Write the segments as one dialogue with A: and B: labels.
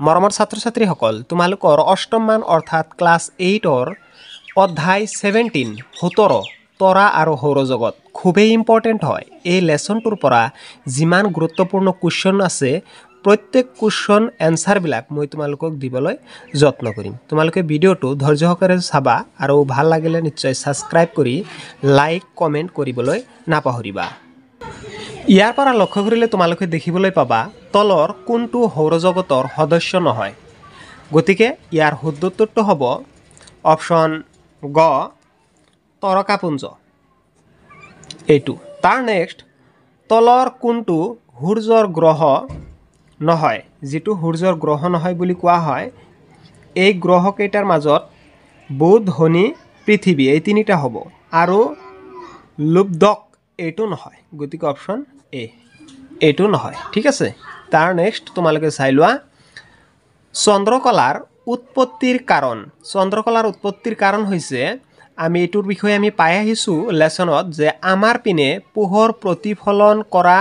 A: মৰমৰ ছাত্ৰ-ছাত্ৰীসকল তোমালোকৰ অষ্টম মান অৰ্থাৎ ক্লাছ 8ৰ অধ্যায় 17 তৰা আৰু সৌৰজগত খুবেই ইম্পৰ্টেণ্ট হয়। এই লেসনটোৰ পৰা যিমান গুৰুত্বপূৰ্ণ কুৱেশ্যন আছে প্ৰত্যেক কুৱেশ্যন এনসাৰবিলাক মই তোমালোকক দিবলৈ যত্ন কৰিম। তোমালোকে ভিডিঅ'টো ধৈৰ্য সহকাৰে চাবা আৰু ভাল লাগিলে নিশ্চয় সাবস্ক্ৰাইব কৰি লাইক কমেন্ট কৰিবলৈ নাপাহৰিবা। ইয়াৰ পৰা লক্ষ্য কৰিলে তোমালোকে দেখিবলৈ পাবা তলৰ কোনটো সৌৰজগতৰ সদস্য নহয়। গতিকে ইয়াৰ শুদ্ধ উত্তৰটো হ'ব অপশ্যন গ তৰকাপুঞ্জ এইটো। তাৰ নেক্সট তলৰ কোনটো সূৰ্যৰ গ্ৰহ নহয়, যিটো সূৰ্যৰ গ্ৰহ নহয় বুলি কোৱা হয়। এই গ্ৰহকেইটাৰ মাজত বুধ শনি পৃথিৱী এই তিনিটা হ'ব আৰু লুব্ধক এইটো নহয়। গতিকে অপশ্যন এ এইটো নহয়। ঠিক আছে। তাৰ নেক্সট তোমালোকে চাই লোৱা চন্দ্ৰকলাৰ উৎপত্তিৰ কাৰণ। চন্দ্ৰকলাৰ উৎপত্তিৰ কাৰণ হৈছে আমি এইটোৰ বিষয়ে আমি পাই আহিছোঁ লেসনত যে আমাৰ পিনে পোহৰ প্ৰতিফলন কৰা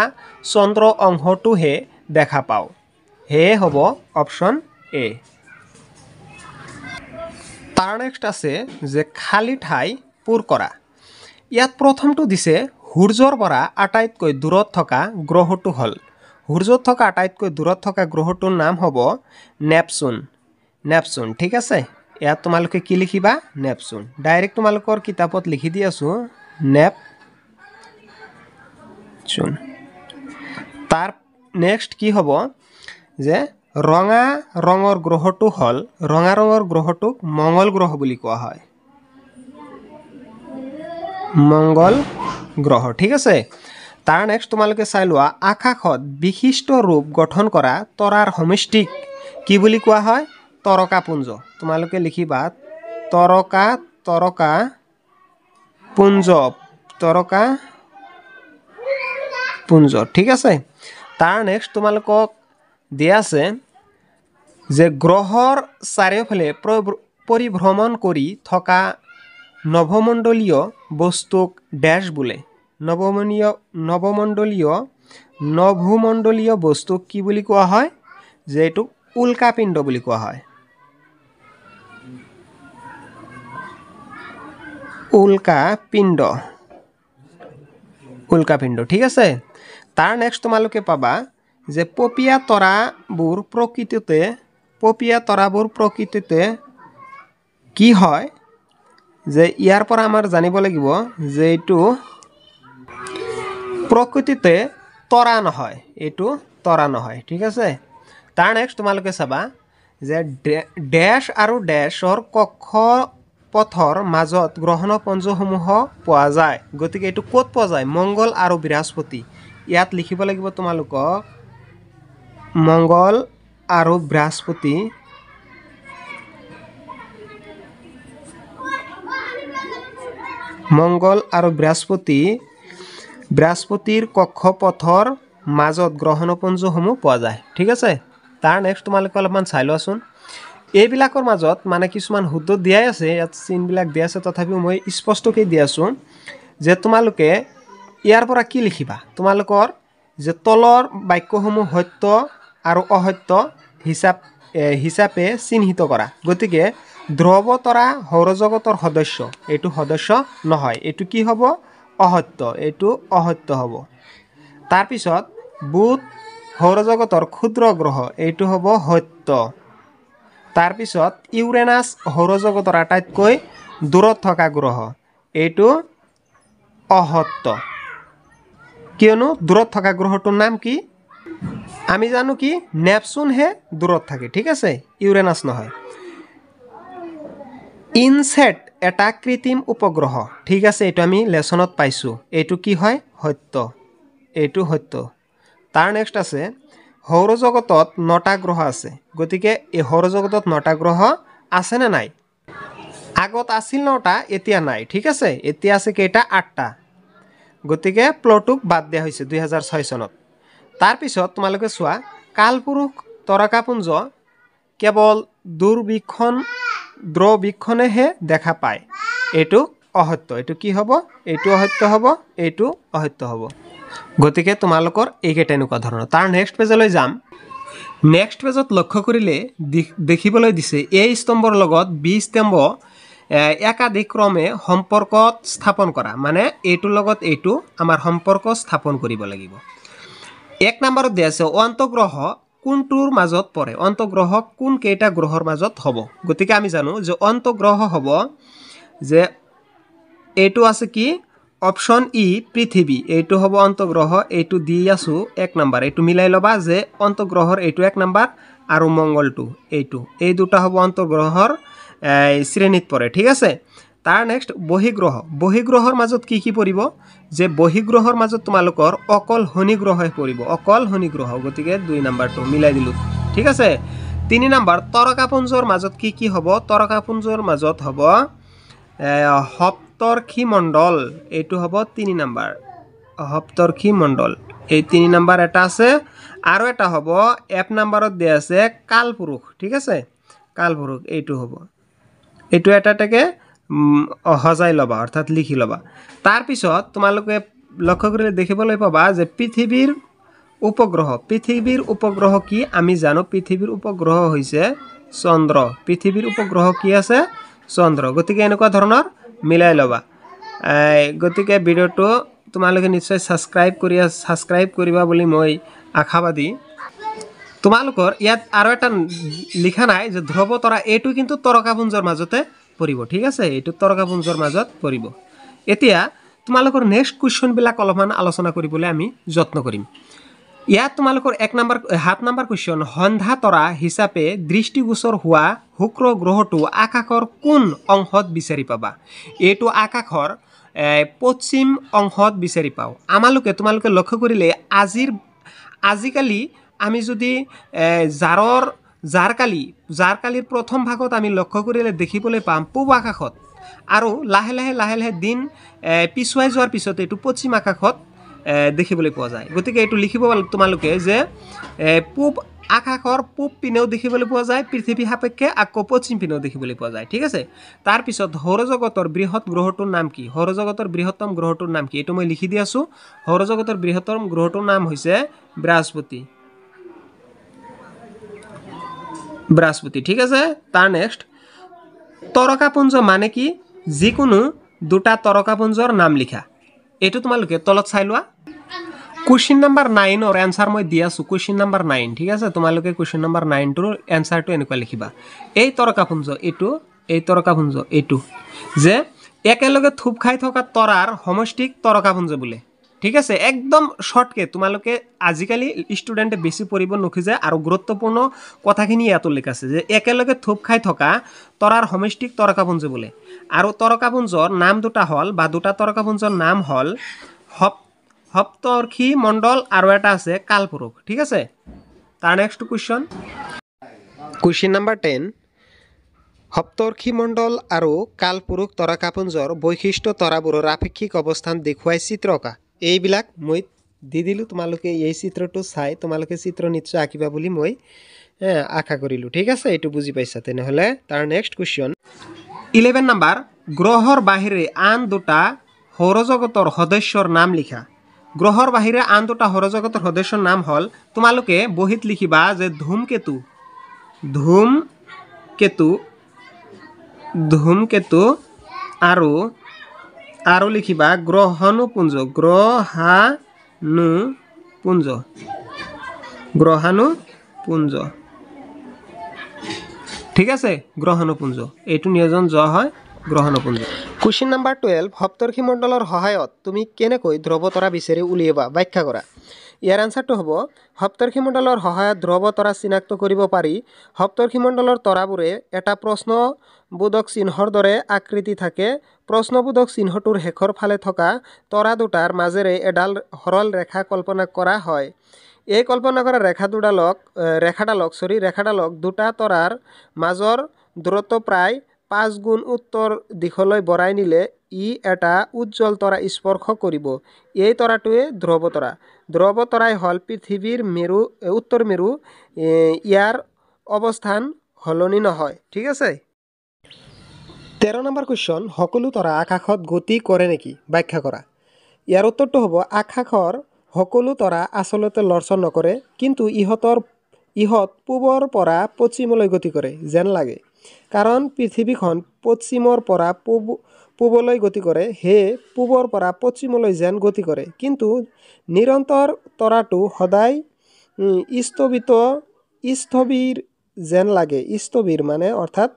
A: চন্দ্ৰ অংশটোহে দেখা পাওঁ। সেয়ে হ'ব অপশ্যন এ। তাৰ নেক্সট আছে যে খালী ঠাই পূৰ কৰা। ইয়াত প্ৰথমটো দিছে সূৰ্যৰ পৰা আটাইতকৈ দূৰত থকা গ্ৰহটো হ'ল। সূৰ্যত থকা আটাইতকৈ দূৰত থকা গ্ৰহটোৰ নাম হ'ব নেপচুন। নেপচুন ঠিক আছে। ইয়াত তোমালোকে কি লিখিবা নেপচুন। ডাইৰেক্ট তোমালোকৰ কিতাপত লিখি দি আছোঁ নেপচুন। তাৰ নেক্সট কি হ'ব যে ৰঙা ৰঙৰ গ্ৰহটো হ'ল ৰঙা ৰঙৰ গ্ৰহটোক মঙ্গল গ্ৰহ বুলি কোৱা হয়। মঙ্গল গ্ৰহ ঠিক আছে। তাৰ নেক্সট তোমালোকে চাই লোৱা আকাশত বিশিষ্ট ৰূপ গঠন কৰা তৰাৰ সমষ্টিক কি বুলি কোৱা হয় তৰকাপুঞ্জ। তোমালোকে লিখিবা তৰকাপুঞ্জ ঠিক আছে। তাৰ নেক্সট তোমালোকক দিয়া আছে যে গ্ৰহৰ চাৰিওফালে পৰিভ্ৰমণ কৰি থকা নৱমণ্ডলীয় বস্তুক ডেশ বোলে। নভোমণ্ডলীয় বস্তুক কি বুলি কোৱা হয় যে এইটোক উল্কাপিণ্ড বুলি কোৱা হয়। উল্কাপিণ্ড ঠিক আছে। তাৰ নেক্সট তোমালোকে পাবা যে পপীয়া তৰাবোৰ প্ৰকৃততে কি হয় যে ইয়াৰ পৰা আমাৰ জানিব লাগিব যে এইটো প্ৰকৃততে তৰা নহয়, এইটো তৰা নহয় ঠিক আছে। তাৰ নেক্সট তোমালোকে চাবা যে ডেশ আৰু ডেশৰ কক্ষপথৰ মাজত গ্ৰহণপুঞ্জসমূহ পোৱা যায়। গতিকে এইটো ক'ত পোৱা যায় মঙ্গল আৰু বৃহস্পতি। ইয়াত লিখিব লাগিব তোমালোকক মঙ্গল আৰু বৃহস্পতি। মঙ্গল আৰু বৃহস্পতিৰ কক্ষপথৰ মাজত গ্ৰহণপুঞ্জসমূহ পোৱা যায় ঠিক আছে। তাৰ নেক্সট তোমালোকে অলপমান চাই লোৱাচোন। এইবিলাকৰ মাজত মানে কিছুমান শুদ্ধ দিয়াই আছে, ইয়াত চিনবিলাক দিয়া আছে, তথাপিও মই স্পষ্টকৈ দি আছোঁ যে তোমালোকে ইয়াৰ পৰা কি লিখিবা তোমালোকৰ যে তলৰ বাক্যসমূহ সত্য আৰু অসত্য হিচাপে চিহ্নিত কৰা। গতিকে ধ্ৰুৱ তৰা সৌৰজগতৰ সদস্য এইটো সদস্য নহয়, এইটো কি হ'ব অসত্য, এইটো অসত্য হ'ব। তাৰপিছত বুধ সৌৰজগতৰ ক্ষুদ্ৰ গ্ৰহ এইটো হ'ব সত্য। তাৰপিছত ইউৰেনাছ সৌৰজগতৰ আটাইতকৈ দূৰত থকা গ্ৰহ এইটো অসত্য। কিয়নো দূৰত থকা গ্ৰহটোৰ নাম কি আমি জানো কি নেপচুনহে দূৰত থাকে ঠিক আছে, ইউৰেনাছ নহয়। ইনছেট এটা কৃত্ৰিম উপগ্ৰহ ঠিক আছে, এইটো আমি লেসনত পাইছোঁ। এইটো কি হয় সত্য, এইটো সত্য। তাৰ নেক্সট আছে সৌৰজগতত 9টা গ্ৰহ আছে। গতিকে এই সৌৰজগতত 9টা গ্ৰহ আছে নে নাই? আগত আছিল 9টা, এতিয়া নাই ঠিক আছে। এতিয়া আছে কেইটা 8টা। গতিকে প্লুটোক বাদ দিয়া হৈছে 2006 চনত। তাৰপিছত তোমালোকে চোৱা কালপুৰুষ তৰকাপুঞ্জ কেৱল দূৰবীক্ষণেহে দেখা পায়। এইটো অসত্য। এইটো কি হ'ব এইটো অসত্য হ'ব, এইটো অসত্য হ'ব। গতিকে তোমালোকৰ এইকেইটা এনেকুৱা ধৰণৰ। তাৰ নেক্সট পেজলৈ যাম। নেক্সট পেজত লক্ষ্য কৰিলে দেখিবলৈ দিছে এ স্তম্ভৰ লগত বি স্তম্ভ একাধিক ক্ৰমে সম্পৰ্কত স্থাপন কৰা মানে এইটোৰ লগত এইটো আমাৰ সম্পৰ্ক স্থাপন কৰিব লাগিব 1 নম্বৰত দিয়া আছে অন্তগ্ৰহ কোনটোৰ মাজত পৰে অন্তগ্ৰহ কোন কেইটা গ্ৰহৰ মাজত হ'ব গতিকে আমি জানো যে অন্তগ্ৰহ হ'ব যে এইটো আছে কি অপশন ই পৃথিৱী এইটো হ'ব অন্তগ্ৰহ এইটো দি আছো 1 নম্বৰ এইটো মিলাই লবা যে অন্তগ্ৰহৰ এইটো 1 নম্বৰ আৰু মঙ্গলটো এইটো এই দুটা হ'ব অন্তগ্ৰহৰ শ্ৰেণীত পৰে ঠিক আছে তাৰ নেক্সট বহিগ্ৰহৰ মাজত কি পৰিব যে বহিগ্ৰহৰ মাজত তোমালোকৰ অকল শনি গ্ৰহই পৰিব অকল শনি গ্ৰহ গতিকে 2 নম্বৰটো মিলাই দিলো ঠিক আছে 3 নম্বৰ তৰকাপুঞ্জৰ মাজত কি হ'ব তৰকাপুঞ্জৰ মাজত হ'ব সপ্তৰ্ষি মণ্ডল এইটো হ'ব 3 নম্বৰ সপ্তৰ্ষি মণ্ডল এই 3 নম্বৰ এটা আছে আৰু এটা হ'ব 1 নম্বৰত দিয়া আছে কালপুৰুষ ঠিক আছে কালপুৰুষ এইটো হ'ব এইটো এটাটাকে হজাই লবা অৰ্থাৎ লিখি লবা তাৰ পিছত তোমালোকে লক্ষ্য কৰিলে দেখিবলৈ পাবা যে পৃথিৱীৰ উপগ্ৰহ কি আমি জানো পৃথিৱীৰ উপগ্ৰহ হৈছে চন্দ্ৰ পৃথিৱীৰ উপগ্ৰহ কি আছে চন্দ্ৰ গতিকে এনেকুৱা ধৰণৰ মিলাই লবা গতিকে ভিডিওটো তোমালোকে নিশ্চয় সাবস্ক্ৰাইব কৰিবা বুলি মই আশাবাদী তোমালোকৰ ইয়াত আৰু এটা লিখা নাই যে ধ্ৰুৱতৰা এইটো কিন্তু তৰকাপুঞ্জৰ মাজতে পৰিব ঠিক আছে এইটো তৰকাপুঞ্জৰ মাজত পৰিব এতিয়া তোমালোকৰ নেক্সট কোৱেশ্চন বিলাক অলপমান আলোচনা কৰিবলৈ আমি যত্ন কৰিম ইয়াত তোমালোকৰ 7 নম্বৰ কোৱেশ্চন সন্ধ্যা তৰা হিচাপে দৃষ্টিগোচৰ হোৱা শুক্ৰ গ্ৰহটো আকাশৰ কোন অংশত বিচাৰি পাবা এইটো আকাশৰ পশ্চিম অংশত বিচাৰি পাও তোমালোকে লক্ষ্য কৰিলে আজিকালি আমি যদি জাৰকালিৰ প্ৰথম ভাগত আমি লক্ষ্য কৰিলে দেখিবলৈ পাম পূব আকাশত আৰু লাহে লাহে দিন পিছুৱাই যোৱাৰ পিছত এইটো পশ্চিম আকাশত দেখিবলৈ পোৱা যায় গতিকে এইটো লিখিব তোমালোকে যে পূব আকাশৰ পূব পিনেও দেখিবলৈ পোৱা যায় পৃথিৱী সাপেক্ষে আকৌ পশ্চিম পিনেও দেখিবলৈ পোৱা যায় ঠিক আছে তাৰ পিছত সৌৰজগতৰ বৃহৎ গ্ৰহটোৰ নাম কি সৌৰজগতৰ বৃহত্তম গ্ৰহটোৰ নাম কি এইটো মই লিখি দি আছো সৌৰজগতৰ বৃহত্তম গ্ৰহটোৰ নাম হৈছে বৃহস্পতি ঠিক আছে তাৰ নেক্সট তৰকাপুঞ্জ মানে কি যিকোনো দুটা তৰকাপুঞ্জৰ নাম লিখা এইটো তোমালোকে তলত চাই লোৱা কোৱেশ্চন নম্বৰ 9 ৰ আনসাৰ মই দি আছো কোৱেশ্চন নম্বৰ 9 ঠিক আছে তোমালোকে কোৱেশ্চন নম্বৰ 9 ৰ আনসাৰটো এনেকুৱা লিখিবা এই তৰকাপুঞ্জ এইটো যে একেলগে থুপ খাই থকা তৰাৰ সমষ্টিক তৰকাপুঞ্জ বোলে ঠিক আছে একদম শৰ্টকে তোমালোকে আজিকালি ষ্টুডেন্টে বেছি পঢ়িব নোখোজে আৰু গুৰুত্বপূৰ্ণ কথাখিনি ইয়াত উল্লেখ আছে যে একেলগে থুপ খাই থকা তৰাৰ সমষ্টিক তৰকাপুঞ্জ বোলে আৰু তৰকাপুঞ্জৰ নাম দুটা হল বা দুটা তৰকাপুঞ্জৰ নাম হল সপ্তৰ্ষি মণ্ডল আৰু এটা আছে কালপুৰুষ ঠিক আছে তাৰ নেক্সট কোৱেশ্চন নম্বৰ 10 সপ্তৰ্ষি মণ্ডল আৰু কালপুৰুষ তৰকাপুঞ্জৰ বৈশিষ্ট্য তৰাবোৰৰ আপেক্ষিক অৱস্থান দেখুৱাই চিত্ৰ আঁকা এইবিলাক মই দি দিলো তোমালোকে এই চিত্ৰটো চাই তোমালোকে চিত্ৰ নিশ্চয় আঁকিবা বুলি মই আশা কৰিলো ঠিক আছে এইটো বুজি পাইছা তেনেহলে তাৰ নেক্সট কোৱেশ্চন 11 নম্বৰ গ্ৰহৰ বাহিৰে আন দুটা সৌৰজগতৰ সদস্যৰ নাম লিখা গ্ৰহৰ বাহিৰে আন দুটা সৌৰজগতৰ সদস্যৰ নাম হল তোমালোকে বহিত লিখিবা যে ধূমকেতু আৰু লিখিবা গ্ৰহাণুপুঞ্জ ঠিক আছে গ্ৰহাণুপুঞ্জ এইটো নিয়োজন জ হয় গ্ৰহাণুপুঞ্জ কোৱেশ্চন নম্বৰ 12 সপ্তৰ্ষি মণ্ডলৰ সহায়ত তুমি কেনেকৈ ধ্ৰুৱতৰা বিচাৰি উলিয়াবা ব্যাখ্যা কৰা ইয়াৰ আনসাৰটো হ'ব সপ্তৰ্ষি মণ্ডলৰ সহায়ত ধ্ৰুৱতৰা চিনাক্ত কৰিব পাৰি সপ্তৰ্ষি মণ্ডলৰ তৰাবোৰে এটা প্ৰশ্নবোধক চিহ্নৰ দৰে আকৃতি থাকে প্ৰশ্নবোধক চিহ্নটোৰ শেষৰ ফালে থকা তৰা দুটাৰ মাজেৰে এডাল সৰল ৰেখা কল্পনা কৰা হয় এই কল্পনা কৰা ৰেখাডালক দুটা তৰাৰ মাজৰ দূৰত্ব প্ৰায় 5 গুণ উত্তৰ দিশলৈ বঢ়াই নিলে ই এটা উজ্জ্বল তৰা স্পৰ্শ কৰিব এই তৰাটোৱে ধ্ৰুৱতৰাই হল পৃথিৱীৰ উত্তৰ মেৰু ইয়াৰ অৱস্থান হলনি নহয় ঠিক আছে 13 নম্বৰ কোৱেশ্চন সকলো তৰা আকাশত গতি কৰে নেকি ব্যাখ্যা কৰা ইয়াৰ উত্তৰটো হ'ব আকাশৰ সকলো তৰা আচলতে লৰচৰ নকৰে কিন্তু ইহঁতৰ ইহঁত পূবৰ পৰা পশ্চিমলৈ গতি কৰে যেন লাগে। কাৰণ পৃথিৱীখন পশ্চিমৰ পৰা পূবলৈ গতি কৰে, সেয়ে পূবৰ পৰা পশ্চিমলৈ যেন গতি কৰে। কিন্তু নিৰন্তৰ তৰাটো সদায় স্থবিৰ যেন লাগে। স্থবিৰ মানে অৰ্থাৎ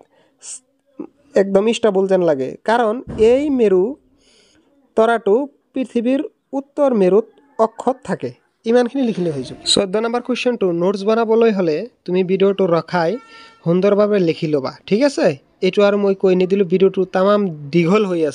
A: একদম ষ্টেবল যেন লাগে। কাৰণ এই মেৰু তৰাটো পৃথিৱীৰ উত্তৰ মেৰুত অক্ষত থাকে। ইমানখিনি লিখিলে হৈ যাব। 14 নম্বৰ কুৱেশ্যনটো নোটছ বনাবলৈ হ'লে তুমি ভিডিঅ'টো ৰখাই সুন্দৰভাৱে লিখি ল'বা, ঠিক আছে? এইটো আৰু মই কৈ নিদিলোঁ, ভিডিঅ'টো তামাম দীঘল হৈ আছে।